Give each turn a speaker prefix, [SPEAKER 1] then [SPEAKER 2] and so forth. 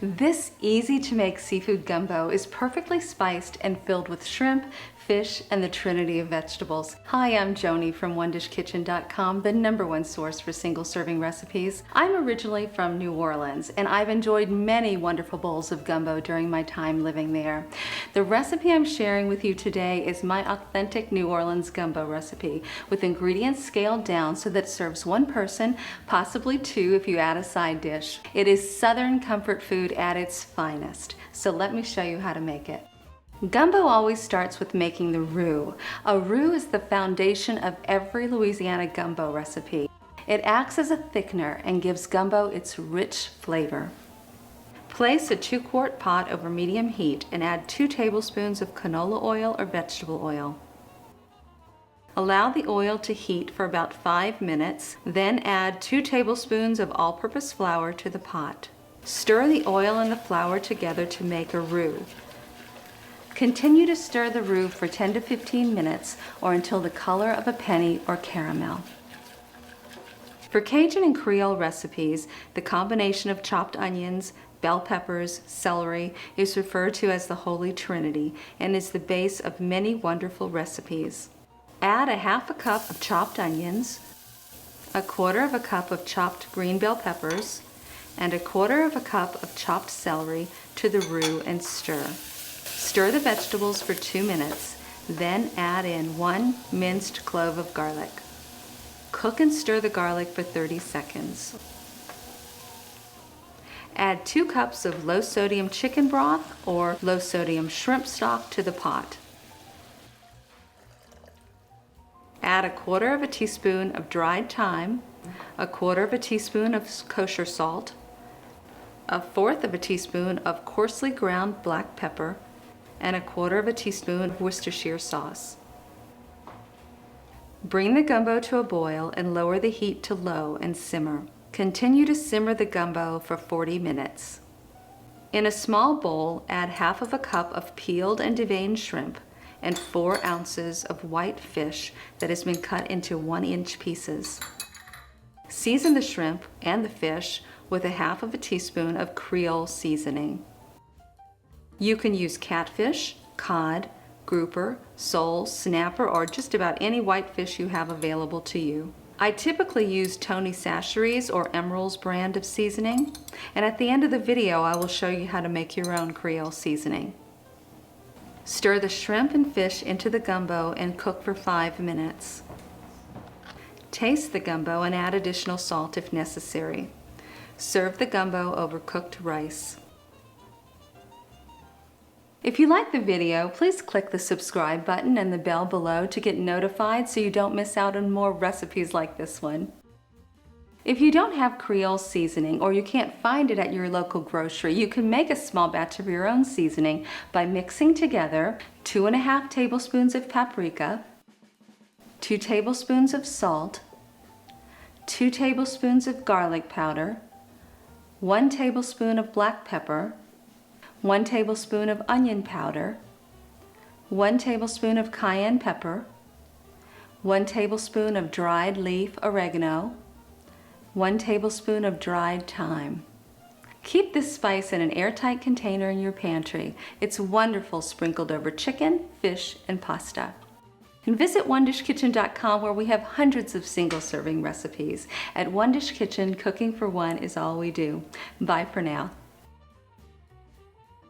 [SPEAKER 1] This easy-to-make seafood gumbo is perfectly spiced and filled with shrimp, fish, and the trinity of vegetables. Hi, I'm Joni from OneDishKitchen.com, the #1 source for single-serving recipes. I'm originally from New Orleans, and I've enjoyed many wonderful bowls of gumbo during my time living there. The recipe I'm sharing with you today is my authentic New Orleans gumbo recipe, with ingredients scaled down so that it serves one person, possibly two if you add a side dish. It is Southern comfort food at its finest, so let me show you how to make it. Gumbo always starts with making the roux. A roux is the foundation of every Louisiana gumbo recipe. It acts as a thickener and gives gumbo its rich flavor. Place a 2-quart pot over medium heat and add 2 tablespoons of canola oil or vegetable oil. Allow the oil to heat for about 5 minutes, then add 2 tablespoons of all-purpose flour to the pot. Stir the oil and the flour together to make a roux. Continue to stir the roux for 10 to 15 minutes or until the color of a penny or caramel. For Cajun and Creole recipes, the combination of chopped onions, bell peppers, celery is referred to as the Holy Trinity and is the base of many wonderful recipes. Add a half a cup of chopped onions, a quarter of a cup of chopped green bell peppers, and a quarter of a cup of chopped celery to the roux and stir. Stir the vegetables for 2 minutes, then add in 1 minced clove of garlic. Cook and stir the garlic for 30 seconds. Add 2 cups of low-sodium chicken broth or low-sodium shrimp stock to the pot. Add a quarter of a teaspoon of dried thyme, a quarter of a teaspoon of kosher salt, a fourth of a teaspoon of coarsely ground black pepper, and a quarter of a teaspoon of Worcestershire sauce. Bring the gumbo to a boil and lower the heat to low and simmer. Continue to simmer the gumbo for 40 minutes. In a small bowl, add half of a cup of peeled and deveined shrimp and 4 ounces of white fish that has been cut into 1-inch pieces. Season the shrimp and the fish with a half of a teaspoon of Creole seasoning. You can use catfish, cod, grouper, sole, snapper, or just about any white fish you have available to you. I typically use Tony Chachere's or Emeril's brand of seasoning, and at the end of the video I will show you how to make your own Creole seasoning. Stir the shrimp and fish into the gumbo and cook for 5 minutes. Taste the gumbo and add additional salt if necessary. Serve the gumbo over cooked rice. If you like the video, please click the subscribe button and the bell below to get notified so you don't miss out on more recipes like this one. If you don't have Creole seasoning or you can't find it at your local grocery, you can make a small batch of your own seasoning by mixing together 2½ tablespoons of paprika, 2 tablespoons of salt, 2 tablespoons of garlic powder, 1 tablespoon of black pepper, 1 tablespoon of onion powder, 1 tablespoon of cayenne pepper, 1 tablespoon of dried leaf oregano, 1 tablespoon of dried thyme. Keep this spice in an airtight container in your pantry. It's wonderful sprinkled over chicken, fish, and pasta. And visit OneDishKitchen.com where we have hundreds of single-serving recipes. At One Dish Kitchen, cooking for one is all we do. Bye for now.